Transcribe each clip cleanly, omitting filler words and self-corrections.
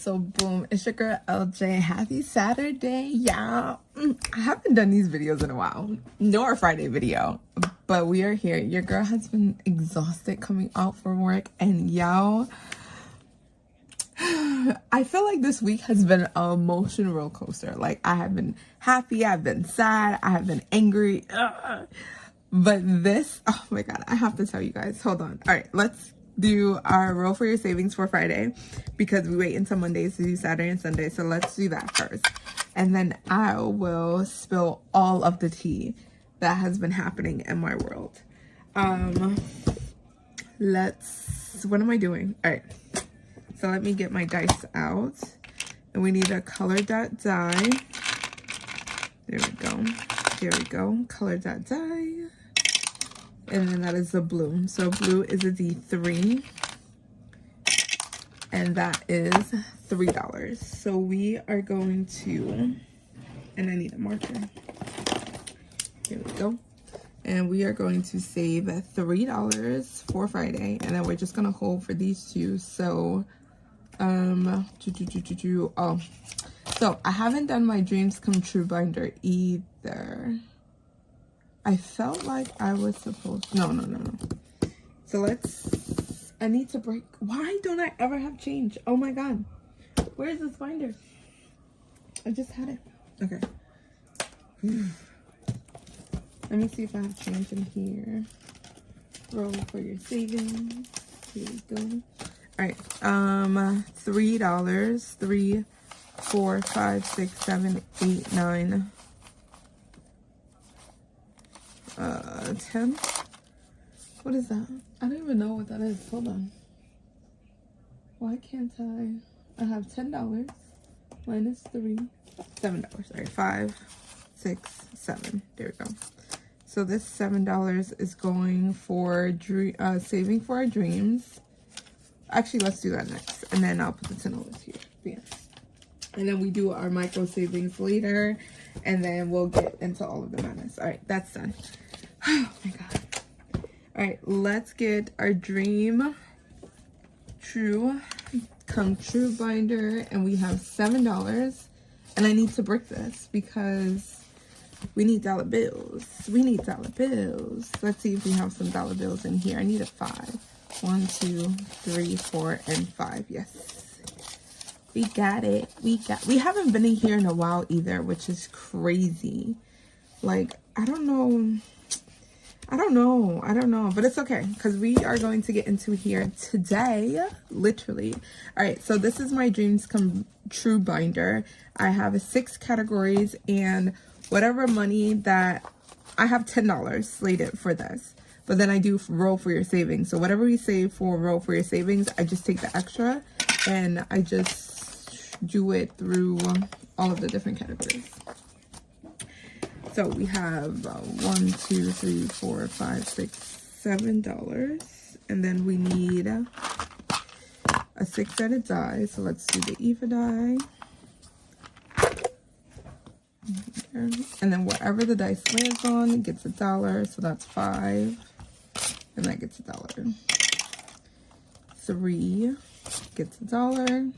So boom, it's your girl LJ. Happy Saturday, y'all. I haven't done these videos in a while, nor a Friday video, but we are here. Your girl has been exhausted coming out from work, and y'all, I feel like this week has been an emotional roller coaster. Like, I have been happy, I've been sad, I have been angry, but this, oh my god, I have to tell you guys. Hold on. All right, let's do our roll for your savings for Friday, because we wait until Mondays to do Saturday and Sunday. So let's do that first, and then I will spill all of the tea that has been happening in my world. What am I doing? All right, so let me get my dice out, and we need a color dot die. There we go, color dot die. And then that is the blue. So blue is a D3. And that is $3. So we are going to, and I need a marker. Here we go. And we are going to save $3 for Friday. And then we're just gonna hold for these two. So, so I haven't done my Dreams Come True binder either. I felt like I was supposed, no. So I need to break. Why don't I ever have change? Oh my god. Where is this binder? I just had it. Okay. Let me see if I have change in here. Roll for your savings. Here we go. All right. $3. 3, 4, 5, 6, 7, 8, 9. 10. What is that? I don't even know what that is. Hold on. Why can't I have $10 minus 3, $7. Sorry, 5, 6, 7. There we go. So this $7 is going for saving for our dreams. Actually, let's do that next, and then I'll put the $10 here. Yeah. And then we do our micro savings later, and then we'll get into all of the madness. All right, that's done. Oh my god. All right, let's get our Dream Come True binder, and we have $7. And I need to break this because we need dollar bills. Let's see if we have some dollar bills in here. I need a 5. 1, 2, 3, 4, and 5. Yes. We got it. We haven't been in here in a while either, which is crazy. Like, I don't know, but it's okay, because we are going to get into here today, literally. All right, so this is my Dreams Come True binder. I have 6 categories, and whatever money that I have $10 slated for this, but then I do roll for your savings. So whatever we save for roll for your savings, I just take the extra and I just do it through all of the different categories. So we have 1, 2, 3, 4, 5, 6, $7. And then we need a 6-sided die. So let's do the Eva die. And then whatever the dice lands on, it gets $1. So that's 5. And that gets $1. 3 gets $1.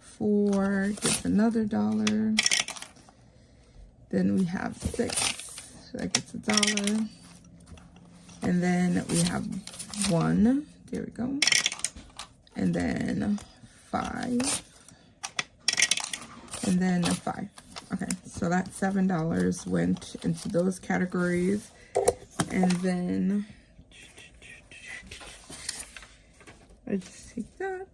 4 gets another $1. Then we have 6, that gets $1. And then we have 1, there we go. And then 5. And then a 5. Okay, so that $7 went into those categories. And then I just take that.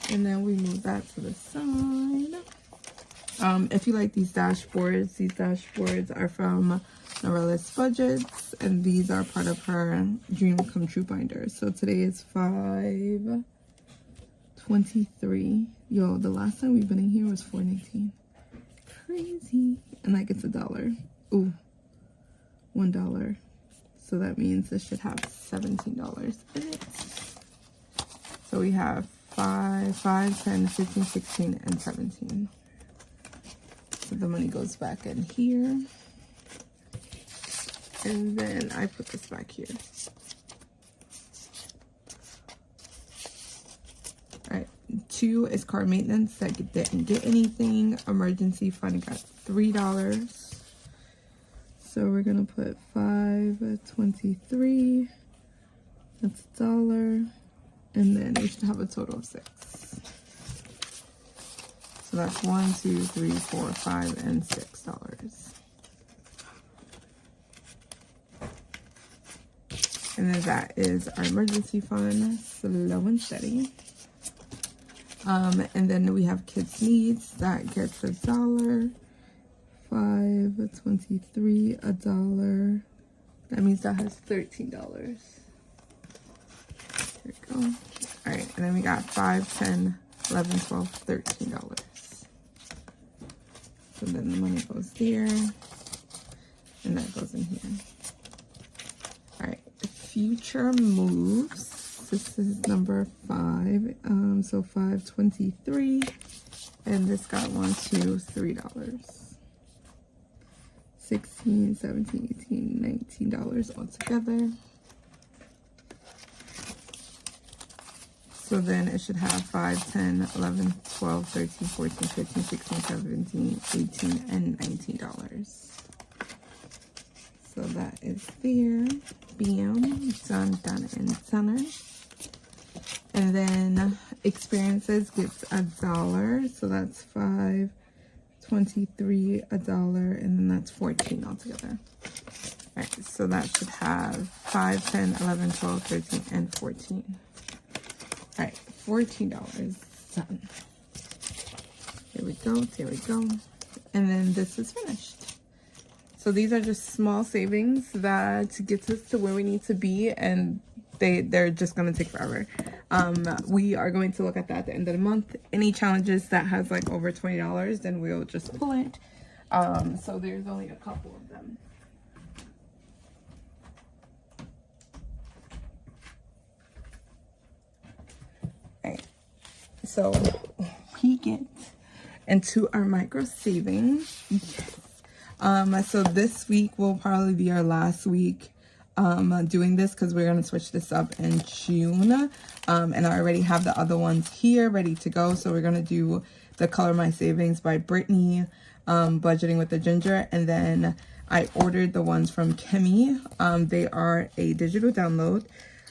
And then we move that to the side. If you like these dashboards are from Norella's Budgets, and these are part of her Dream Come True binder. So today is 5/23. Yo, the last time we've been in here was 4/19. Crazy. And that gets $1. Ooh, $1. So that means this should have $17 in it. So we have 5, 10, 15, 16, and 17. So the money goes back in here. And then I put this back here. 2 is car maintenance that didn't get anything. Emergency fund got $3. So we're gonna put 5.23. That's $1. And then we should have a total of 6. So that's 1, 2, 3, 4, 5, and $6. And then that is our emergency fund, slow and steady. And then we have kids' needs that gets $1. 5.23, $1. That means that has $13. There we go. All right, and then we got 5, 10, 11, 12, $13. So then the money goes there, and that goes in here. All right, future moves. This is number 5. So 5.23, and this got $1, $2, $3. 16, 17, 18, $19 altogether. So then it should have 5, 10, 11, 12, 13, 14, 15, 16, 17, 18, and $19. So that is there. Bam. Done, done, and done. And then experiences gets $1. So that's 5, 23, $1, and then that's 14 altogether. All right, so that should have 5, 10, 11, 12, 13, and 14. All right, $14 done. There we go, there we go. And then this is finished. So these are just small savings that gets us to where we need to be, and they're just gonna take forever. We are going to look at that at the end of the month. Any challenges that has like over $20, then we'll just pull it. So there's only a couple of them. All right, so we get into our micro savings. Yes. So this week will probably be our last week doing this, because we're going to switch this up in June. And I already have the other ones here ready to go. So we're going to do the Color My Savings by Brittany, Budgeting with the Ginger. And then I ordered the ones from Kimmy. They are a digital download.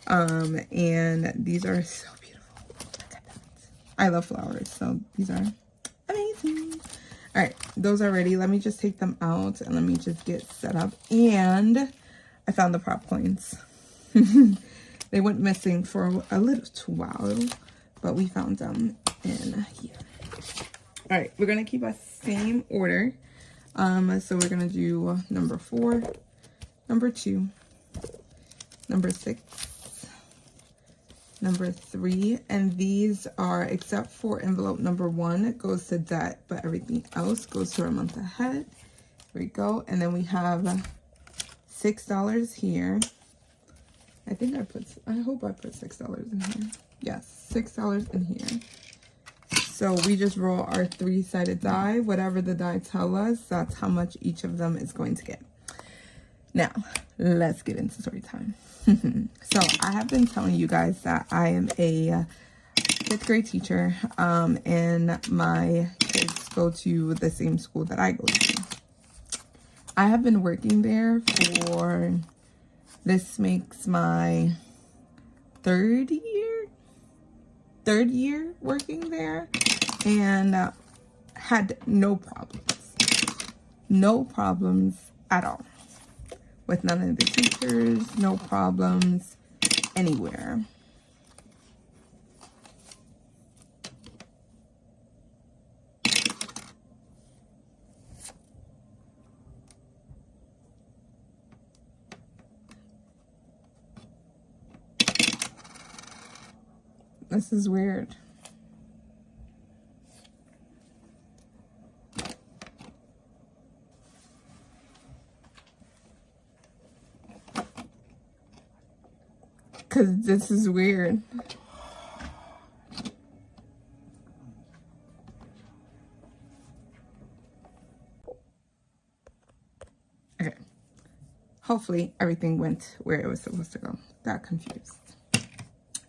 And these are so beautiful. Look at that. I love flowers, so these are amazing. All right, those are ready. Let me just take them out and let me just get set up. And I found the prop coins. They went missing for a little while, but we found them in here. All right, we're gonna keep a same order. So we're gonna do number 4, number 2, number 6, number 3, and these are, except for envelope number 1, it goes to debt, but everything else goes to our month ahead. Here we go. And then we have $6 here. I hope I put $6 in here. Yes, $6 in here. So we just roll our 3-sided die. Whatever the die tell us, that's how much each of them is going to get. Now, let's get into story time. So I have been telling you guys that I am a 5th grade teacher, and my kids go to the same school that I go to. I have been working there for, this makes my third year working there, and had no problems at all with none of the teachers, no problems anywhere. This is weird. Because this is weird. Okay. Hopefully everything went where it was supposed to go. Got confused.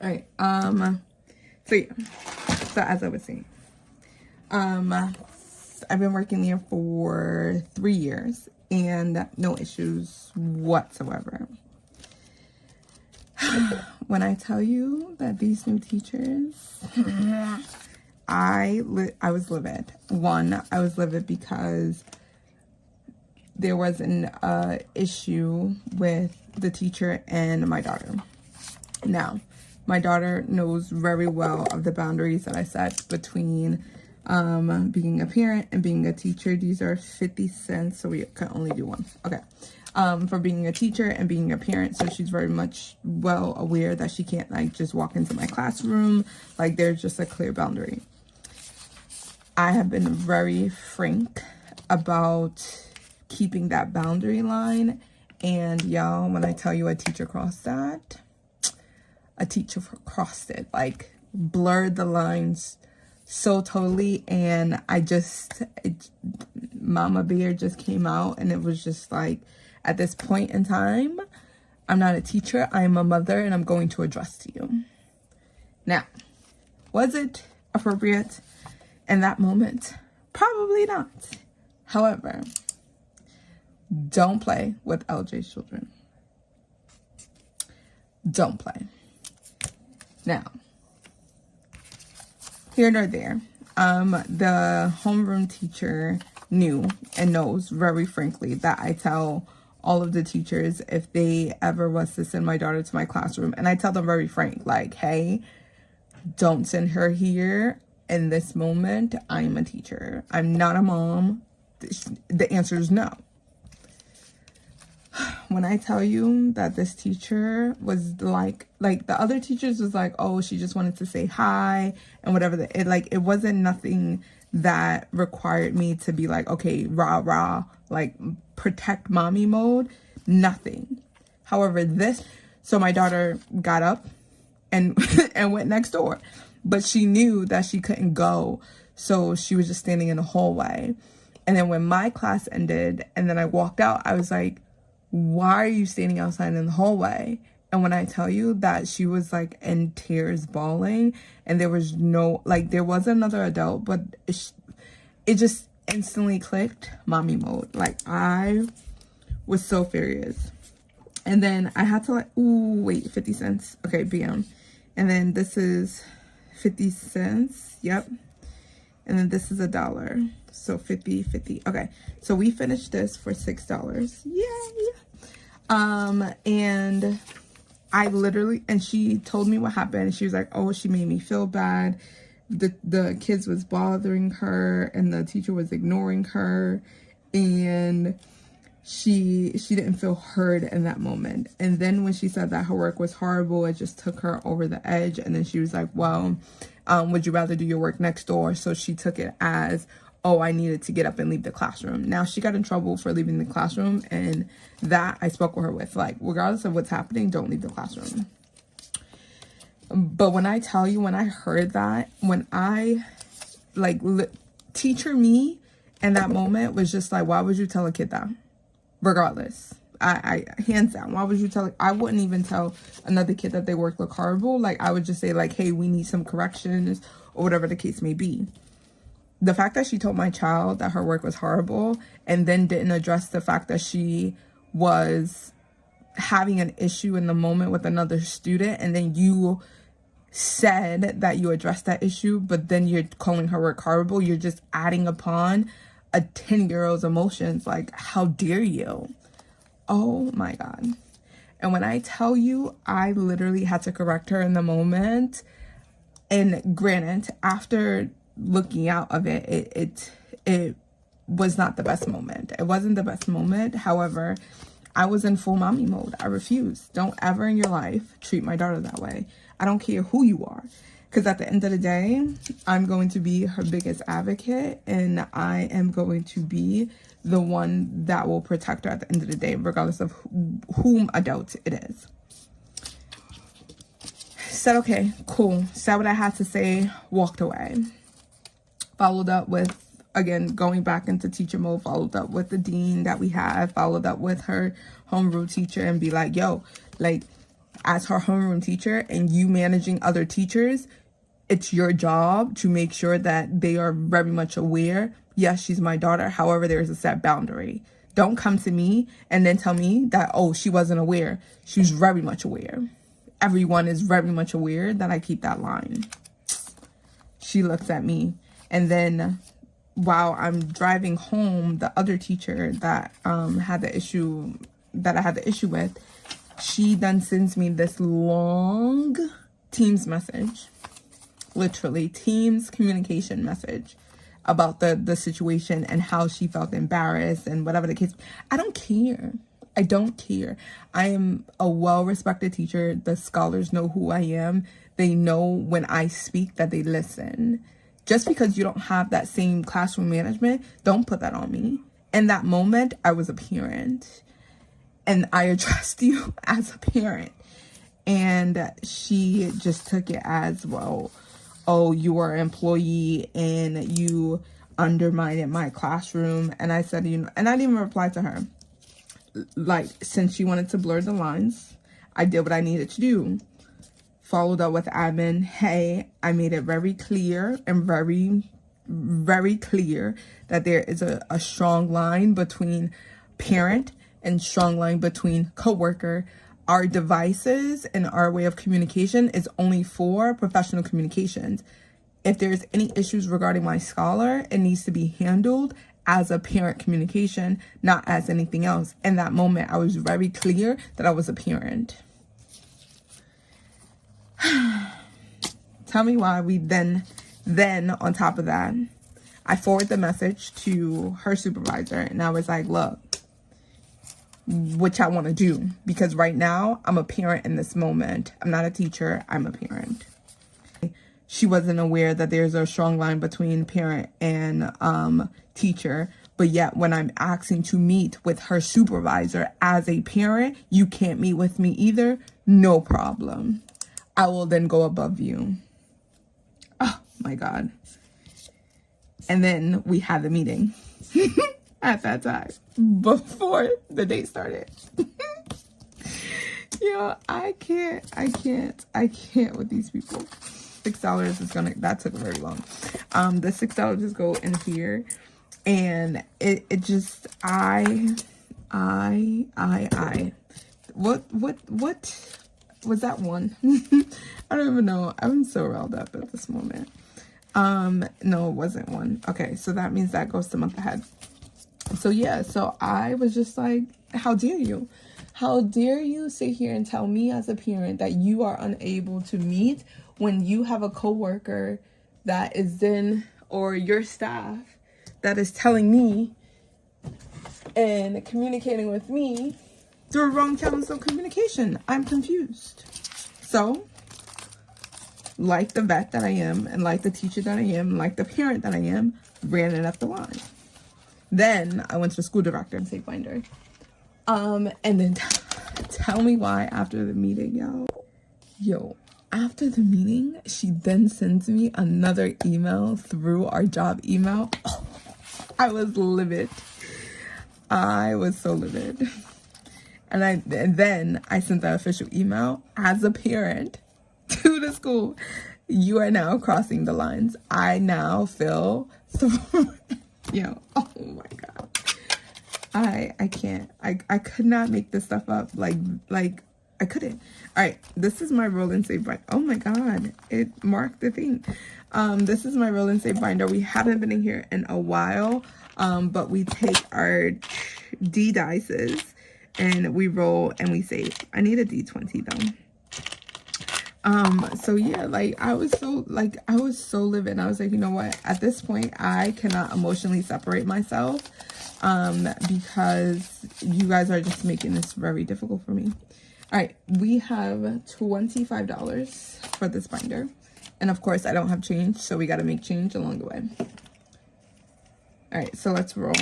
All right. So yeah. So as I was saying, I've been working there for 3 years and no issues whatsoever. When I tell you that these new teachers, I was livid. One, I was livid because there was an issue with the teacher and my daughter. Now, my daughter knows very well of the boundaries that I set between being a parent and being a teacher. These are 50 cents, so we can only do one. Okay. For being a teacher and being a parent, so she's very much well aware that she can't like just walk into my classroom. Like, there's just a clear boundary. I have been very frank about keeping that boundary line, and y'all, when I tell you a teacher crossed that, a teacher crossed it, like blurred the lines so totally. And Mama Bear just came out, and it was just like, at this point in time, I'm not a teacher, I'm a mother, and I'm going to address to you. Now, was it appropriate in that moment? Probably not. However, don't play with LJ's children. Don't play. Now, here nor there, the homeroom teacher knew and knows very frankly that I tell all of the teachers if they ever was to send my daughter to my classroom, and I tell them very frank, like, hey, don't send her here in this moment. I'm a teacher. I'm not a mom. The answer is no. When I tell you that this teacher was like the other teachers was like, oh, she just wanted to say hi and whatever. It wasn't nothing that required me to be like, okay, rah, rah, like protect mommy mode, nothing. However, so my daughter got up and and went next door, but she knew that she couldn't go. So she was just standing in the hallway. And then when my class ended and then I walked out, I was like, why are you standing outside in the hallway? And when I tell you that she was like in tears, bawling, and there was no, like, there was another adult, but it just instantly clicked mommy mode. Like, I was so furious. And then I had to like, ooh, wait, 50 cents. Okay, bam. And then this is 50 cents. Yep. And then this is $1. So 50, 50. Okay. So we finished this for $6. Yay. And I literally, and she told me what happened. She was like, oh, she made me feel bad. The kids was bothering her and the teacher was ignoring her, and she didn't feel heard in that moment. And then when she said that her work was horrible, it just took her over the edge. And then she was like, well, would you rather do your work next door? So she took it as, oh, I needed to get up and leave the classroom. Now, she got in trouble for leaving the classroom, and that I spoke with her with, like, regardless of what's happening, don't leave the classroom. But when I tell you, when I heard that, when I, like, teacher me in that moment was just like, why would you tell a kid that? Regardless. I hands down, why would you tell, I wouldn't even tell another kid that their work looked horrible. Like, I would just say, like, hey, we need some corrections, or whatever the case may be. The fact that she told my child that her work was horrible and then didn't address the fact that she was having an issue in the moment with another student, and then you said that you addressed that issue, but then you're calling her work horrible, you're just adding upon a 10-year-old's emotions. Like, how dare you? Oh my God. And when I tell you, I literally had to correct her in the moment. And granted, after looking out of it was not the best moment. It wasn't the best moment. However, I was in full mommy mode. I refuse. Don't ever in your life treat my daughter that way. I don't care who you are. Because at the end of the day, I'm going to be her biggest advocate, and I am going to be the one that will protect her at the end of the day, regardless of whom adult it is. Said, okay, cool. Said what I had to say, walked away. Followed up with, again, going back into teacher mode, followed up with the dean that we have, followed up with her homeroom teacher, and be like, yo, like, as her homeroom teacher and you managing other teachers, it's your job to make sure that they are very much aware. Yes, she's my daughter. However, there's a set boundary. Don't come to me and then tell me that, oh, she wasn't aware. She was very much aware. Everyone is very much aware that I keep that line. She looks at me, and then while I'm driving home, the other teacher that had the issue that I had the issue with, she then sends me this long Teams message, literally Teams communication message about the situation and how she felt embarrassed and whatever the case. I don't care. I don't care. I am a well-respected teacher. The scholars know who I am. They know when I speak that they listen. Just because you don't have that same classroom management, don't put that on me. In that moment, I was a parent. And I addressed you as a parent. And she just took it as, well, oh, you are an employee and you undermined my classroom. And I said, you know, and I didn't even reply to her. Like, since she wanted to blur the lines, I did what I needed to do. Followed up with admin, hey, I made it very clear and very, very clear that there is a strong line between parent and strong line between coworker. Our devices and our way of communication is only for professional communications. If there's any issues regarding my scholar, it needs to be handled as a parent communication, not as anything else. In that moment, I was very clear that I was a parent. Tell me why we then on top of that, I forwarded the message to her supervisor, and I was like, look, what y'all want to do? Because right now I'm a parent in this moment. I'm not a teacher. I'm a parent. She wasn't aware that there's a strong line between parent and teacher. But yet when I'm asking to meet with her supervisor as a parent, you can't meet with me either. No problem. I will then go above you. Oh my God. And then we had the meeting at that time before the date started. Yo, I can't with these people. $6 is gonna, that took very long. The $6 just go in here, and it just, what was that one? I don't even know. I'm so riled up at this moment. No, it wasn't one. Okay, so that means that goes to month ahead. So yeah, so I was just like, how dare you? How dare you sit here and tell me as a parent that you are unable to meet when you have a coworker that is in, or your staff that is telling me and communicating with me through wrong channels of communication. I'm confused. So, like the vet that I am, and like the teacher that I am, and like the parent that I am, ran it up the line. Then I went to the school director and say binder. And then tell me why after the meeting, y'all. Yo, after the meeting, she then sends me another email through our job email. Oh, I was livid. I was so livid. And then I sent the official email as a parent to the school. You are now crossing the lines. I now feel so, yo, oh my God. I can't. I could not make this stuff up. Like I couldn't. All right, this is my roll and save binder. Oh my God, it marked the thing. This is my roll and save binder. We haven't been in here in a while, but we take our D dices and we roll and we save. I need a D20 though. So yeah, like I was so livid. I was like, you know what, at this point I cannot emotionally separate myself, because you guys are just making this very difficult for me. All right, we have $25 for this binder, and of course I don't have change, so we got to make change along the way. All right, so let's roll.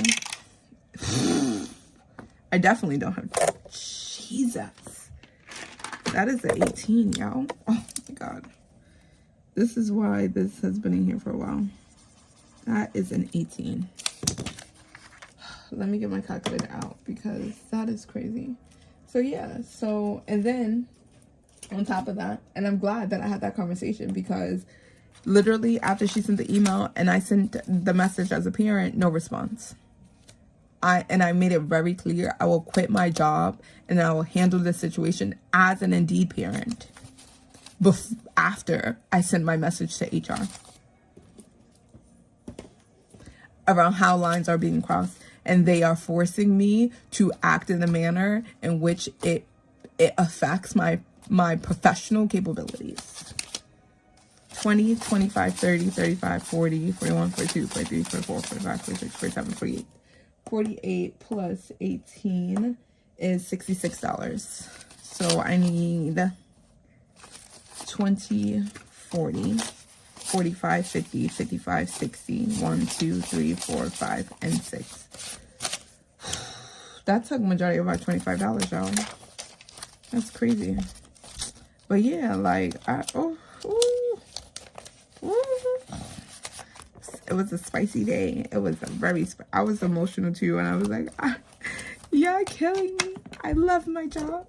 I definitely don't have, Jesus. That is an 18, y'all. Oh my God. This is why this has been in here for a while. That is an 18. Let me get my calculator out because that is crazy. So yeah, so, and then on top of that, and I'm glad that I had that conversation because Literally after she sent the email and I sent the message as a parent, no response. I made it very clear I will quit my job and I will handle the situation as an Indeed parent after I send my message to HR around how lines are being crossed, and they are forcing me to act in the manner in which it affects my professional capabilities. 20, 25, 30, 35, 40, 41, 42, 43, 44, 45, 46, 47, 48. 48 plus 18 is $66. So I need 20, 40, 45, 50, 55, 60, 1, 2, 3, 4, 5, and 6. That took majority of our $25, y'all. That's crazy. But yeah, like, it was a spicy day. It was a very, I was emotional too. And I was like, you're killing me. I love my job.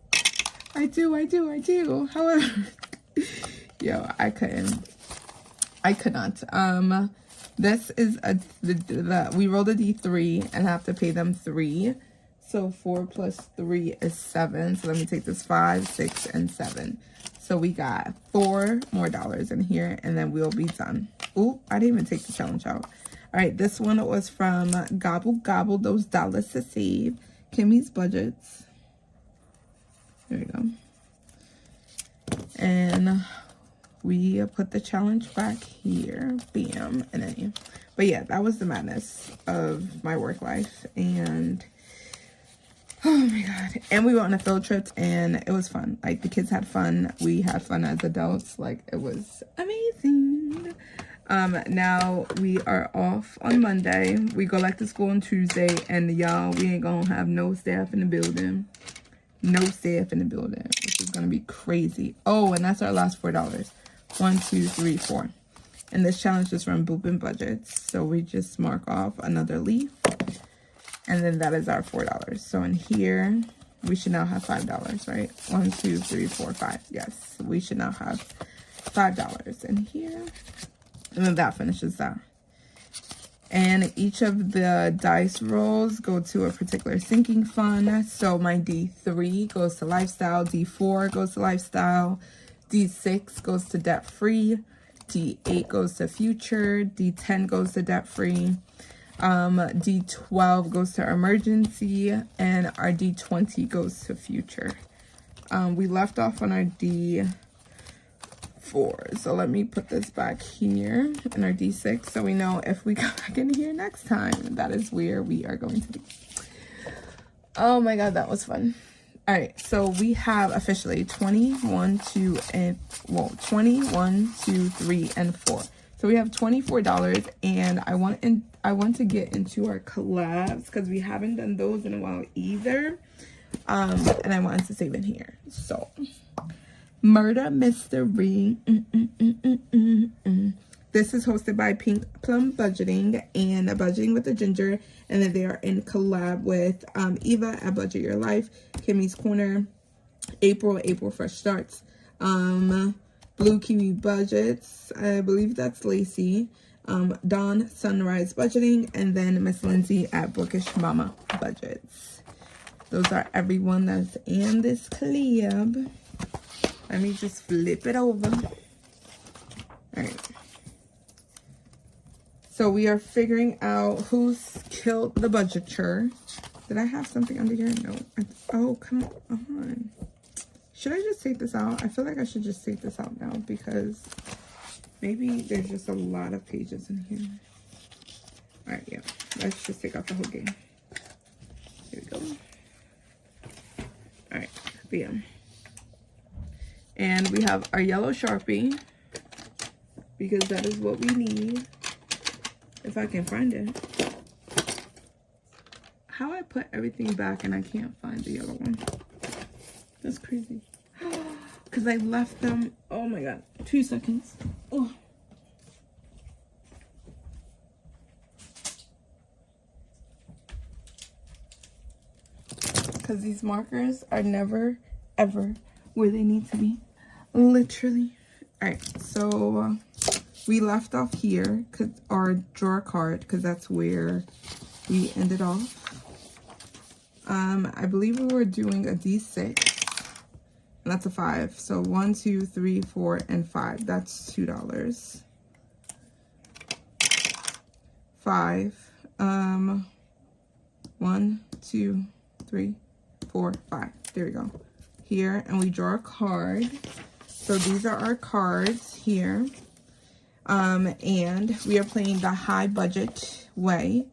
I do. However, yo, I could not. This is we rolled a D3 and have to pay them 3. So 4 plus 3 is 7. So let me take this 5, 6, and 7. So we got $4 more in here, and then we'll be done. Oh, I didn't even take the challenge out. All right, this one was from Gobble Gobble, those dollars to save. Kimmy's Budgets. There we go. And we put the challenge back here. Bam. And then, but yeah, that was the madness of my work life. And oh my god. And we went on a field trip and it was fun. Like, the kids had fun. We had fun as adults. Like, it was amazing. Now we are off on Monday. We go back to school on Tuesday, and y'all, we ain't gonna have no staff in the building. No staff in the building, which is gonna be crazy. Oh, and that's our last $4. 1, 2, 3, 4. And this challenge is from Boop and Budgets. So we just mark off another leaf. And then that is our $4. So in here, we should now have $5, right? 1, 2, 3, 4, 5. Yes, we should now have $5 in here. And then that finishes that. And each of the dice rolls go to a particular sinking fund. So my D3 goes to lifestyle, D4 goes to lifestyle, D6 goes to debt-free, D8 goes to future, D10 goes to debt-free, D12 goes to emergency, and our D20 goes to future. We left off on our D4, so let me put this back here in our D6 so we know if we go back in here next time, that is where we are going to be. Oh my god, that was fun. All right, so we have officially 21, 2, 3, and 4. So we have $24, and I want to get into our collabs because we haven't done those in a while either. And I wanted to save in here. So, Murder Mystery. This is hosted by Pink Plum Budgeting and Budgeting with the Ginger. And then they are in collab with Eva at Budget Your Life, Kimmy's Corner, April Fresh Starts, Blue Kiwi Budgets, I believe that's Lacy, Dawn Sunrise Budgeting, and then Miss Lindsay at Bookish Mama Budgets. Those are everyone that's in this collab. Let me just flip it over. All right. So we are figuring out who's killed the budgeter. Did I have something under here? No. Oh, come on. Should I just take this out? I feel like I should just take this out now because maybe there's just a lot of pages in here. All right, yeah. Let's just take out the whole game. Here we go. All right, bam. And we have our yellow Sharpie because that is what we need. If I can find it. How I put everything back and I can't find the yellow one. That's crazy. Because I left them. Oh my god. 2 seconds. Oh. Because these markers are never, ever where they need to be. Literally. Alright, so we left off here, or draw a card, because that's where we ended off. I believe we were doing a D6, and that's a 5. So 1, 2, 3, 4, and 5. That's $2. 5. 1, 2, 3, 4, 5. There we go. Here, and we draw a card. So these are our cards here. And we are playing the high budget way.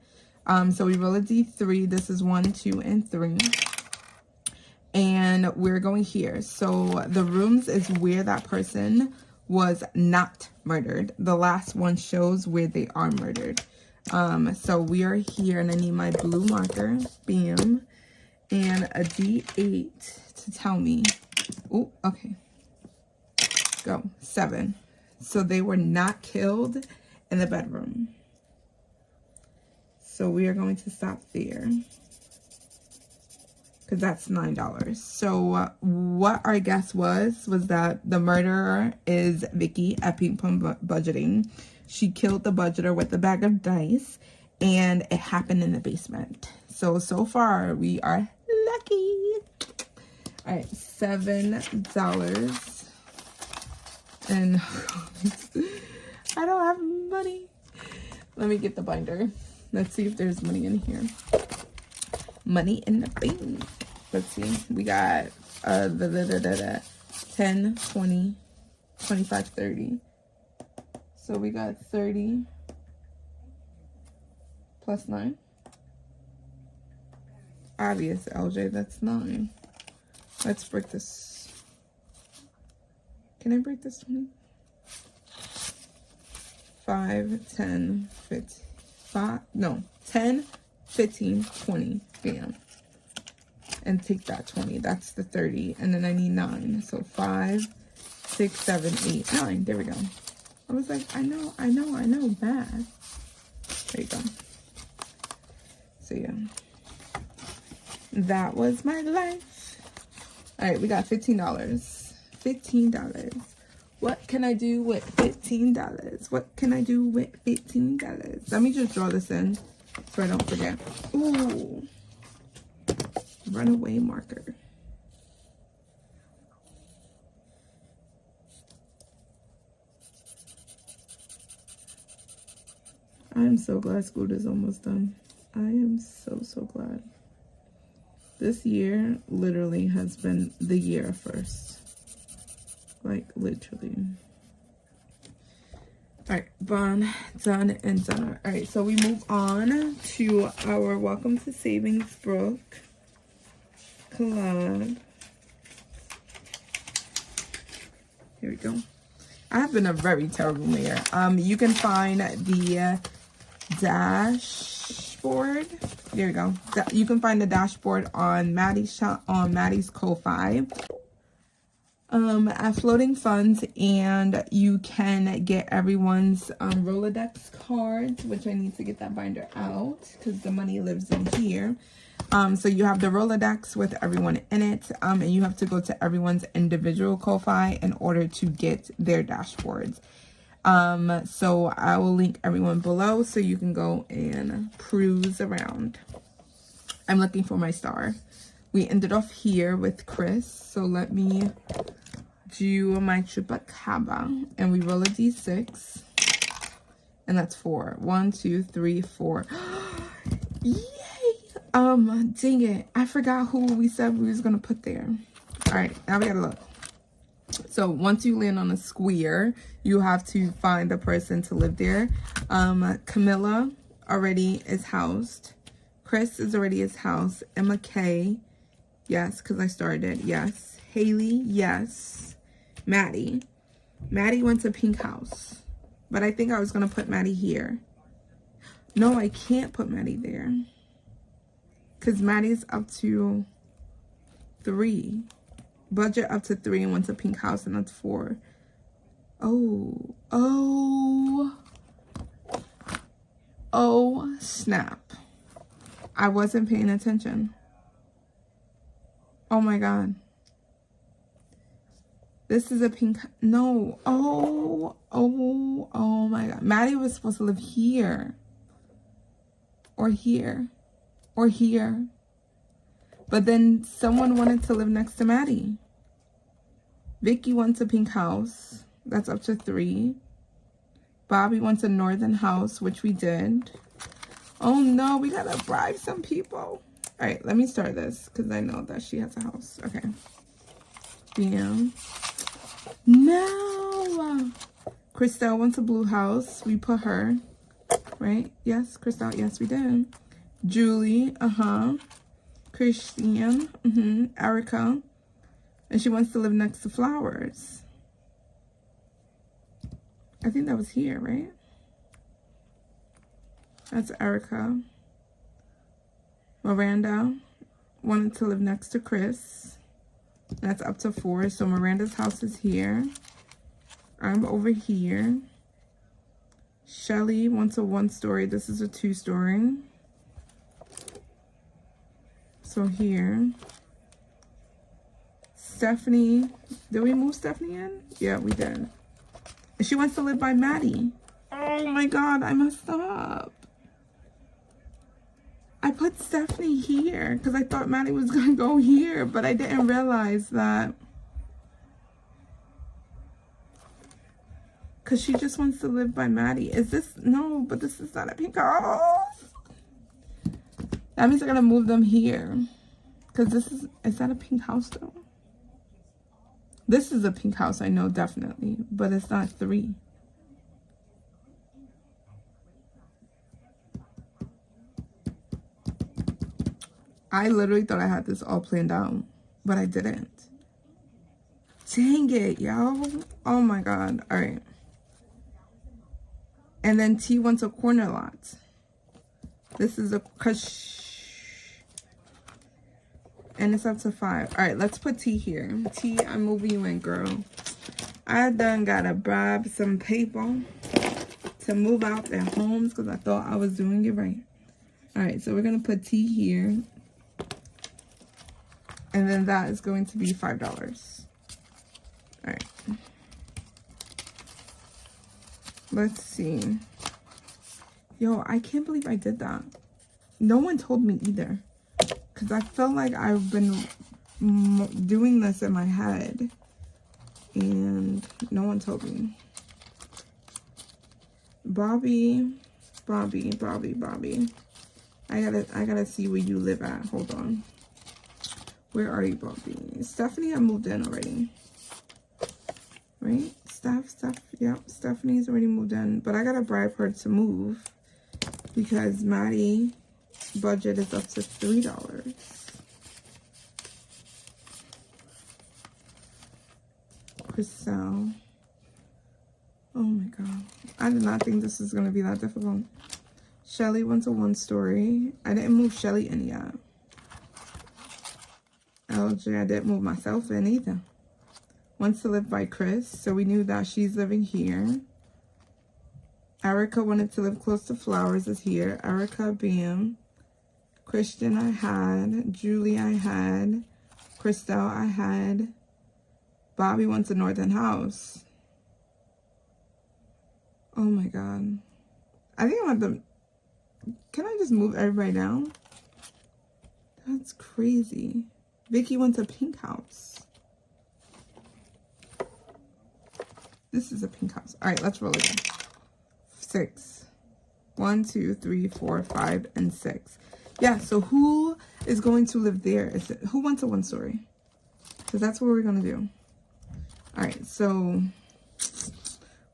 So we roll a D3. This is 1, 2, and 3. And we're going here. So the rooms is where that person was not murdered. The last one shows where they are murdered. So we are here, and I need my blue marker. Bam. And a D8 to tell me. Oh, okay. Go. 7. So they were not killed in the bedroom. So we are going to stop there, because that's $9. So what our guess was that the murderer is Vicky at Ping Pong Budgeting. She killed the budgeter with a bag of dice, and it happened in the basement. So far we are lucky. All right, $7. And I don't have money. Let me get the binder. Let's see if there's money in here. Money in the bank. Let's see. We got 10, 20, 25, 30. So we got 30 plus 9. Obvious, LJ, that's 9. Let's break this. Can I break this 20? 5, 10, 15, 5, no, 10, 15, 20, bam. And take that 20, that's the 30. And then I need 9, so 5, 6, 7, 8, 9, there we go. I was like, I know, math. There you go. So yeah, that was my life. All right, we got $15. $15. What can I do with $15? What can I do with $15? Let me just draw this in so I don't forget. Ooh. Runaway marker. I am so glad school is almost done. I am so glad. This year literally has been the year first. Like, literally. Alright, done, and done. Alright, so we move on to our Welcome to Savings Brook collab. Here we go. I have been a very terrible mayor. You can find the dashboard. There we go. You can find the dashboard on Maddie's shop, on Maddie's Ko-Fi. At Floating Funds, and you can get everyone's Rolodex cards, which I need to get that binder out because the money lives in here. So you have the Rolodex with everyone in it, and you have to go to everyone's individual Ko-Fi in order to get their dashboards. So I will link everyone below so you can go and peruse around. I'm looking for my star. We ended off here with Chris, so let me do my chupacabra, and we roll a d6, and that's 4. 1, 2, 3, 4. Yay! Dang it, I forgot who we said we was gonna put there. All right, now we gotta look. So once you land on a square, you have to find the person to live there. Camilla already is housed. Chris is already his house. Emma K, yes, because I started, yes. Haley, yes. Maddie went to Pink House, but I think I was gonna put Maddie here. No, I can't put Maddie there because Maddie's up to 3. Budget up to 3 and went to Pink House, and that's 4. Oh snap, I wasn't paying attention. Oh my god. This is a pink. No. Oh my God. Maddie was supposed to live here. Or here. Or here. But then someone wanted to live next to Maddie. Vicky wants a pink house. That's up to 3. Bobby wants a northern house, which we did. Oh no, we gotta bribe some people. All right, let me start this because I know that she has a house. Okay. Bam. No. Christelle wants a blue house. We put her. Right? Yes, Christelle. Yes, we did. Julie. Christian. Erica. And she wants to live next to Flowers. I think that was here, right? That's Erica. Miranda wanted to live next to Chris. That's up to 4. So Miranda's house is here. I'm over here. Shelly wants a 1-story. This is a 2-story. So here. Stephanie. Did we move Stephanie in? Yeah, we did. And she wants to live by Maddie. Oh my God, I messed up. I put Stephanie here because I thought Maddie was going to go here, but I didn't realize that. Because she just wants to live by Maddie. Is this? No, but this is not a pink house. That means I got to move them here. Because this is that a pink house though? This is a pink house, I know definitely, but it's not 3. I literally thought I had this all planned out, but I didn't. Dang it, yo. Oh my God. All right. And then T wants a corner lot. This is a and it's up to 5. All right, let's put T here. T, I'm moving you in, girl. I done gotta bribe some people to move out their homes because I thought I was doing it right. All right, so we're gonna put T here. And then that is going to be $5. All right. Let's see. Yo, I can't believe I did that. No one told me either. Because I felt like I've been doing this in my head. And no one told me. Bobby. I gotta see where you live at. Hold on. Where are you, Bobby? Stephanie, I moved in already. Right? Yep, Stephanie's already moved in. But I gotta bribe her to move. Because Maddie's budget is up to $3. Chriselle. Oh my God. I did not think this was gonna be that difficult. Shelly wants a 1-story. I didn't move Shelly in yet. LJ, I didn't move myself in either. Wants to live by Chris, so we knew that she's living here. Erica wanted to live close to Flowers is here. Erica, bam. Christian, I had. Julie, I had. Christelle, I had. Bobby wants a northern house. Oh my God. I think I want them. Can I just move everybody down? That's crazy. Vicky wants a pink house. This is a pink house. All right, let's roll again. 6. 1, 2, 3, 4, 5, and 6. Yeah, so who is going to live there? Is it, who wants a 1-story? Because that's what we're going to do. All right, so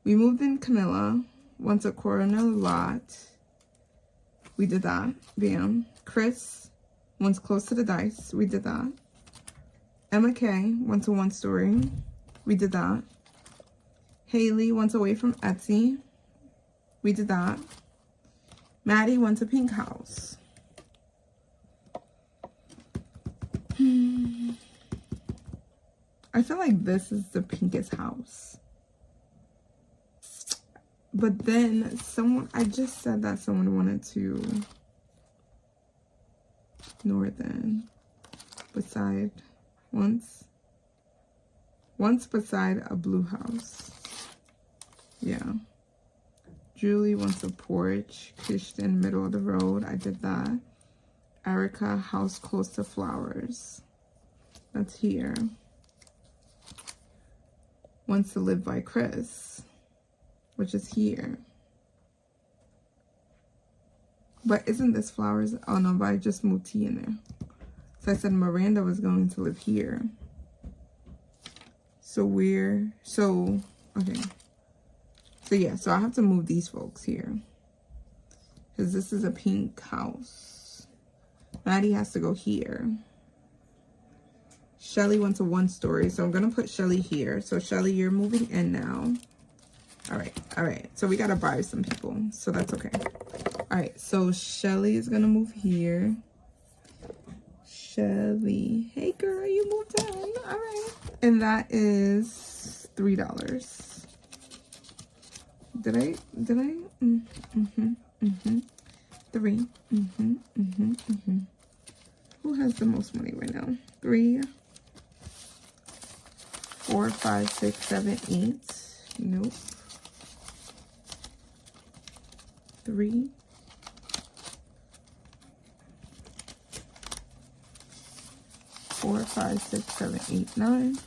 we moved in Camilla. Wants a corner lot. We did that. Bam. Chris wants close to the dice. We did that. Emma K wants a 1-story. We did that. Haley wants away from Etsy. We did that. Maddie wants a pink house. I feel like this is the pinkest house. But then someone, I just said that someone wanted to northern beside once Once beside a blue house. Yeah. Julie wants a porch. Christian, middle of the road. I did that. Erica, house close to flowers. That's here. Wants to live by Chris, which is here. But isn't this flowers? Oh no, but I just moved T in there. So I said Miranda was going to live here. So okay. So yeah, so I have to move these folks here. Because this is a pink house. Maddie has to go here. Shelly wants a 1-story, so I'm going to put Shelly here. So Shelly, you're moving in now. All right. So we got to bribe some people, so that's okay. All right, so Shelly is going to move here. Shelly, hey girl, you moved in. All right. And that is $3. Did I? 3. Who has the most money right now? 3, 4, 5, 6, 7, 8. Nope. 3. 4, 5, 6, 7, 8, 9.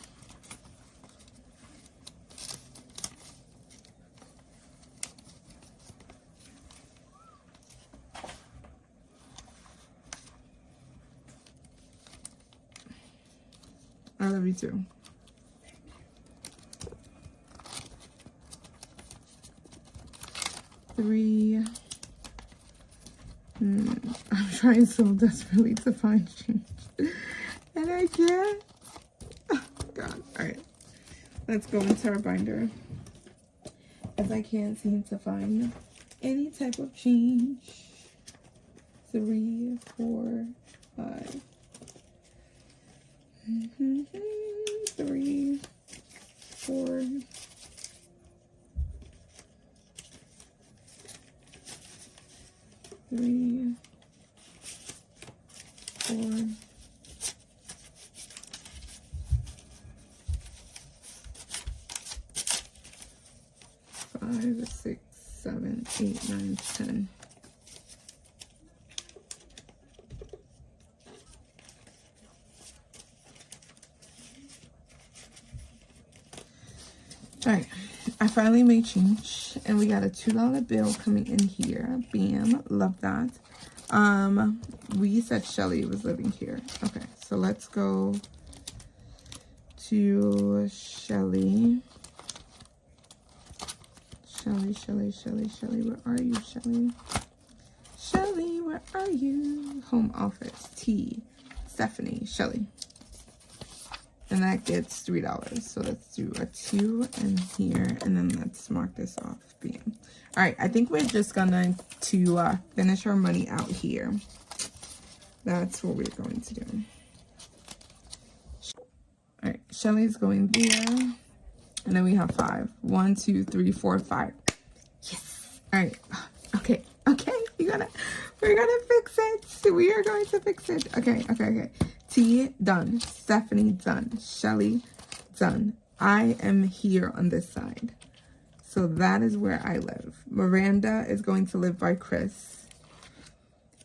I love you too. Three. I'm trying so desperately to find change. And I can't. Oh, God. Alright. Let's go into our binder. As I can't seem to find any type of change. 3, 4, 5. 3, 4. 3, 4. 5, 6, 7, 8, 9, 10. All right, I finally made change, and we got a $2 bill coming in here. Bam, love that. We said Shelly was living here. Okay, so let's go to Shelly. Shelly, where are you, Shelly? Shelly, where are you? Home office, T, Stephanie, Shelly. And that gets $3. So let's do a 2 in here, and then let's mark this off. Bam. All right, I think we're just gonna finish our money out here. That's what we're going to do. All right, Shelly's going there, and then we have 5. 1, 2, 3, 4, 5. Yes. All right. Okay. We're gonna fix it. We are going to fix it. Okay. T, done. Stephanie, done. Shelly, done. I am here on this side. So that is where I live. Miranda is going to live by Chris.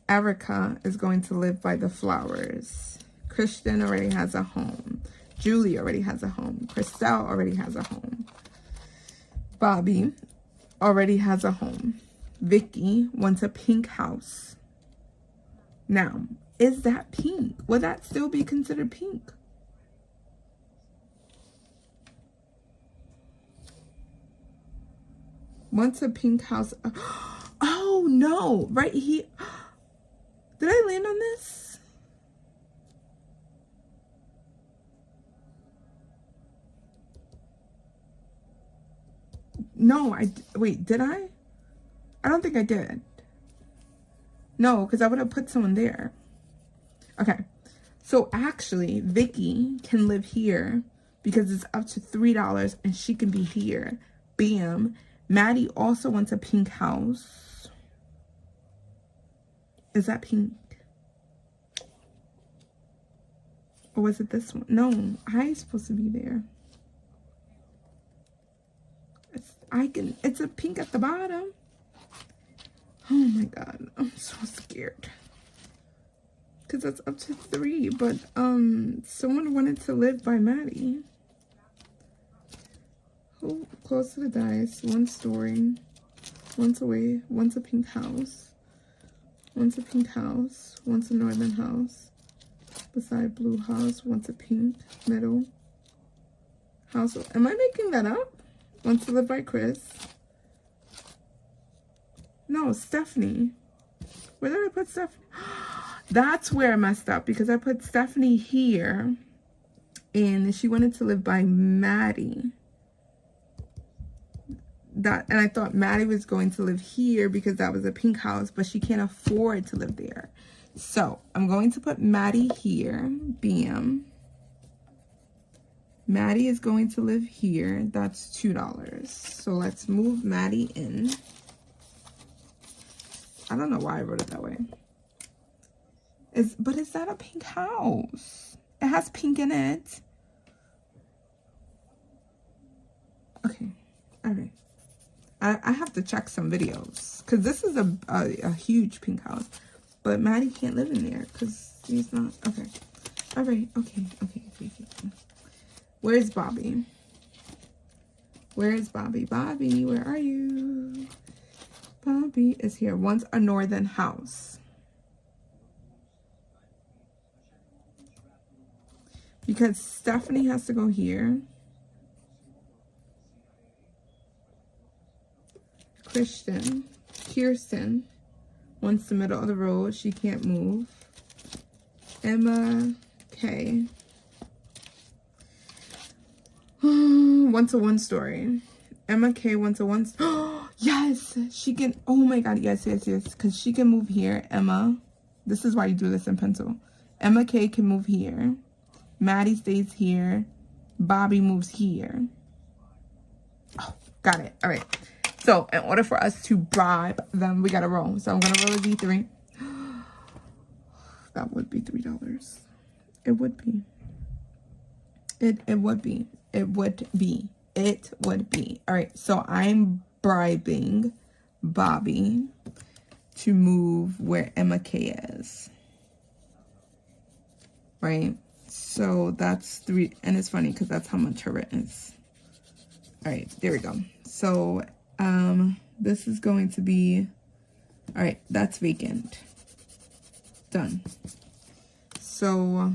Erica is going to live by the flowers. Christian already has a home. Julie already has a home. Christelle already has a home. Bobby already has a home. Vicky wants a pink house. Now, is that pink? Would that still be considered pink? Wants a pink house. Oh, no. Right here. Did I land on this? No, wait, did I? I don't think I did. No, because I would have put someone there. Okay, so actually, Vicky can live here because it's up to $3 and she can be here. Bam. Maddie also wants a pink house. Is that pink? Or was it this one? No, I'm supposed to be there. it's a pink at the bottom. Oh my God, I'm so scared. Because that's up to 3, but someone wanted to live by Maddie. Oh, close to the dice, 1 story, once away, once a pink house, once a pink house, once a northern house, beside blue house, once a pink, middle house. Am I making that up? Once to live by Chris. No, Stephanie. Where did I put Stephanie? That's where I messed up, because I put Stephanie here and she wanted to live by Maddie. And I thought Maddie was going to live here because that was a pink house, but she can't afford to live there. So I'm going to put Maddie here. Bam. Maddie is going to live here. That's $2. So let's move Maddie in. I don't know why I wrote it that way. But is that a pink house? It has pink in it. Okay. All right. I have to check some videos, because this is a huge pink house. But Maddie can't live in there because he's not. Okay. All right. Okay. Where's Bobby? Where's Bobby? Bobby, where are you? Bobby is here. Once a northern house. Because Stephanie has to go here. Kirsten wants the middle of the road. She can't move. Emma K. Wants a 1 story. Emma K wants a 1 story. Yes, she can. Oh my God, yes. Because she can move here. Emma. This is why you do this in pencil. Emma K can move here. Maddie stays here. Bobby moves here. Oh, got it. All right. So in order for us to bribe them, we got to roll. So I'm going to roll a D3. That would be $3. It would be. It would be. It would be. It would be. All right. So I'm bribing Bobby to move where Emma K is. Right? So that's 3. And it's funny because that's how much her rent is. All right. There we go. So this is going to be, all right, that's vacant. Done. So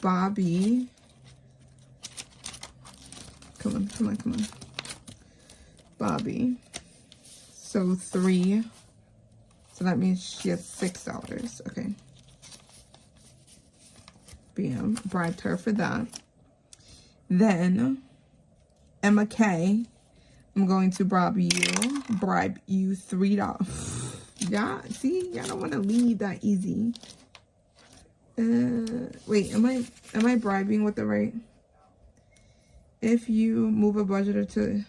Bobby, come on. Bobby, so 3, so that means she has $6. Okay. Bam, bribed her for that. Then Emma K, I'm going to bribe you $3. Yeah, see, y'all don't want to leave that easy. Wait, am I bribing with the right? If you move a budgeter to,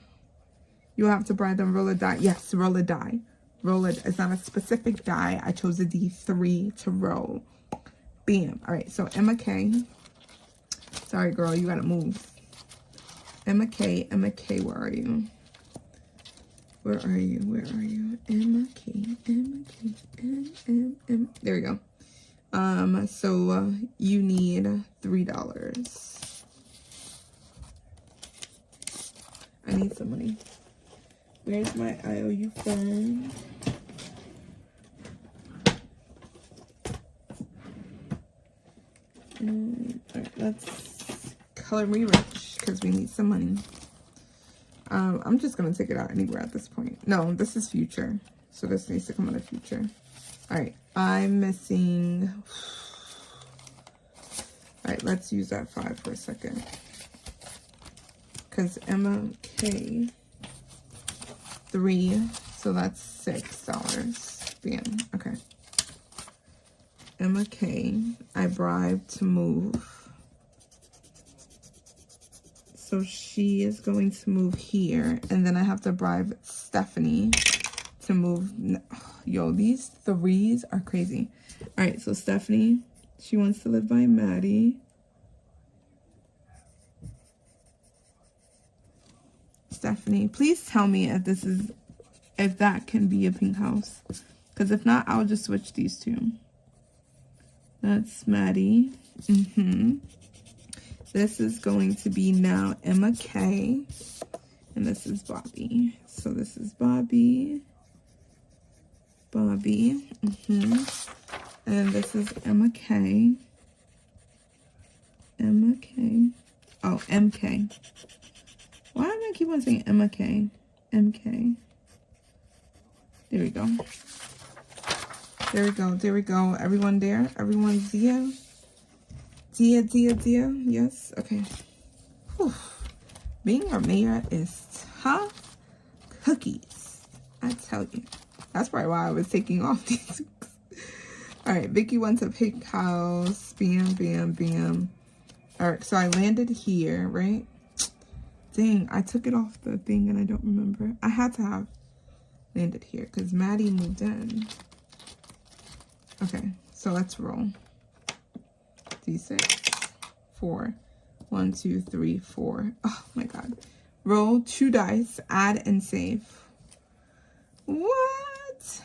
you have to bribe them. Roll a die. Yes, roll a die. Roll it. It's not a specific die. I chose a D3 to roll. Bam. All right. So Emma K. Sorry, girl. You gotta move. Emma K. Where are you? Where are you? Emma K. There we go. So you need $3. I need some money. Where's my IOU phone? Alright, let's color me rich because we need some money. I'm just gonna take it out anywhere at this point. No, this is future, so this needs to come out of future. All right, I'm missing. All right, let's use that 5 for a second, because Emma K 3, so that's $6. Bam. Okay. Emma K, I bribed to move. So she is going to move here, and then I have to bribe Stephanie to move. Yo, these 3s are crazy. All right, so Stephanie, she wants to live by Maddie. Stephanie. Please tell me if that can be a pink house. Because if not, I'll just switch these two. That's Maddie. This is going to be now Emma K. And this is Bobby. So this is Bobby. And this is Emma K. Oh, MK. Why do I keep on saying Emma K? MK. There we go. There we go. Everyone there? Everyone Zia? Zia. Yes? Okay. Whew. Being a mayor is tough cookies. I tell you. That's probably why I was taking off these weeks. Alright, Vicky wants a pink house. Bam. Alright, so I landed here, right? Dang, I took it off the thing and I don't remember. I had to have landed here because Maddie moved in. Okay, so let's roll. D6, 4. 1, 2, 3, 4. Oh my god. Roll 2 dice, add and save. What?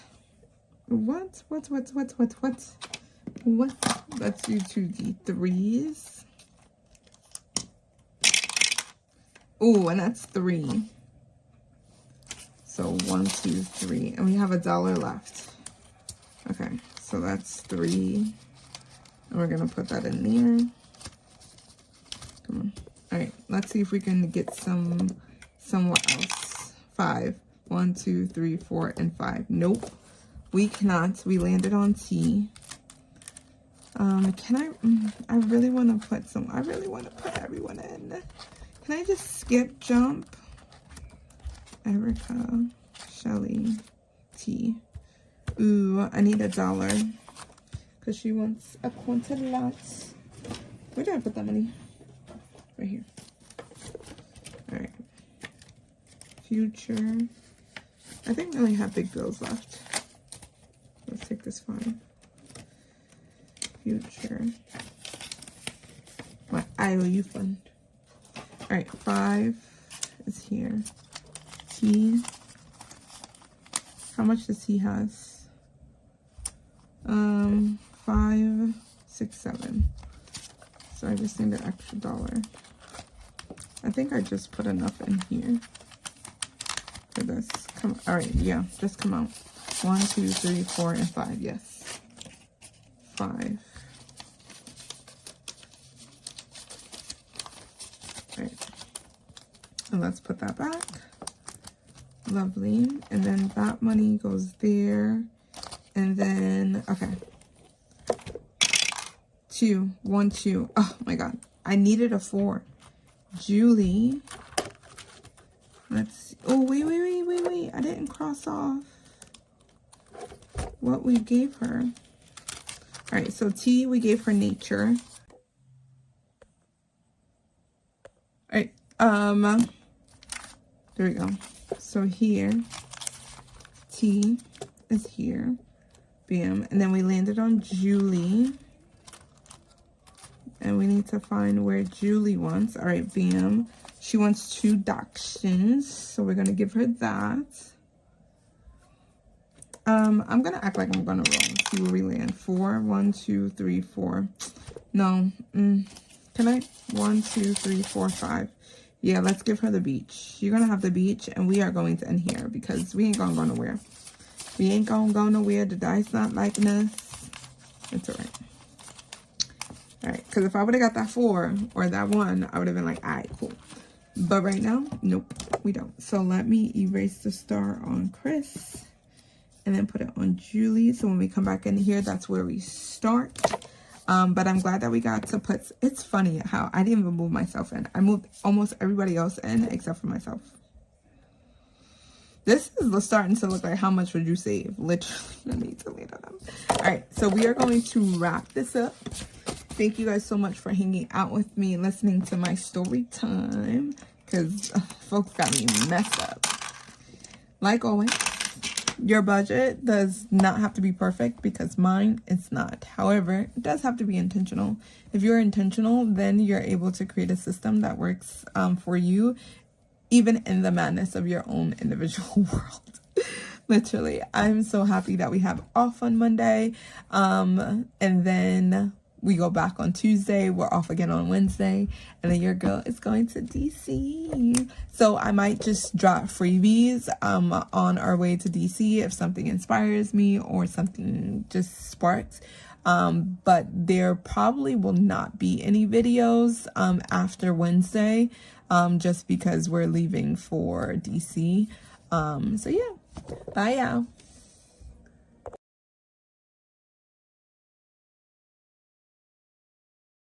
Let's do 2 D3s. Oh, and that's 3. So 1, 2, 3. And we have $1 left. Okay, so that's 3. And we're gonna put that in there. Come on. Alright, let's see if we can get somewhere else. 5. 1, 2, 3, 4, and 5. Nope. We cannot. We landed on T. I really want to put everyone in. Can I just skip jump? Erica, Shelly, T. Ooh, I need $1 because she wants a quintillat. Where did I put that money? Right here. All right. Future. I think I only have big bills left. Let's take this 5. Future. My IOU fund. All right, 5 is here. T. How much does he has? 5, 6, 7. So I just need an extra $1. I think I just put enough in here for this. Come, all right, yeah, just come out. 1, 2, 3, 4, and 5. Yes, 5. All right, and let's put that back. Lovely, and then that money goes there, and then okay. 2, 1, 2. Oh my god, I needed a 4. Julie. Let's see. Oh, wait. I didn't cross off what we gave her. All right, so T, we gave her nature. All right, there we go. So here, T is here. Bam. And then we landed on Julie. And we need to find where Julie wants. All right, bam. She wants 2 dachshunds, so we're gonna give her that. I'm gonna act like I'm gonna roll. See where we land. 4, 1, 2, 3, 4. No. Can I? 1, 2, 3, 4, 5. Yeah, let's give her the beach. You're gonna have the beach, and we are going to end here because we ain't gonna go nowhere. We ain't gonna go nowhere. The dice not liking us. It's all right. All right, because if I would have got that 4 or that 1, I would have been like, all right, cool. But right now, nope, we don't. So let me erase the star on Chris and then put it on Julie. So when we come back in here, that's where we start. But I'm glad that we got to put, it's funny how I didn't even move myself in. I moved almost everybody else in except for myself. This is starting to look like how much would you save? Literally, I need to lean on them. All right, so we are going to wrap this up. Thank you guys so much for hanging out with me, listening to my story time, because folks got me messed up. Like always, your budget does not have to be perfect because mine is not. However, it does have to be intentional. If you're intentional, then you're able to create a system that works for you, even in the madness of your own individual world. Literally, I'm so happy that we have off on Monday. And then we go back on Tuesday. We're off again on Wednesday. And then your girl is going to DC. So I might just drop freebies on our way to DC if something inspires me or something just sparks. But there probably will not be any videos after Wednesday, just because we're leaving for DC. So yeah, bye y'all.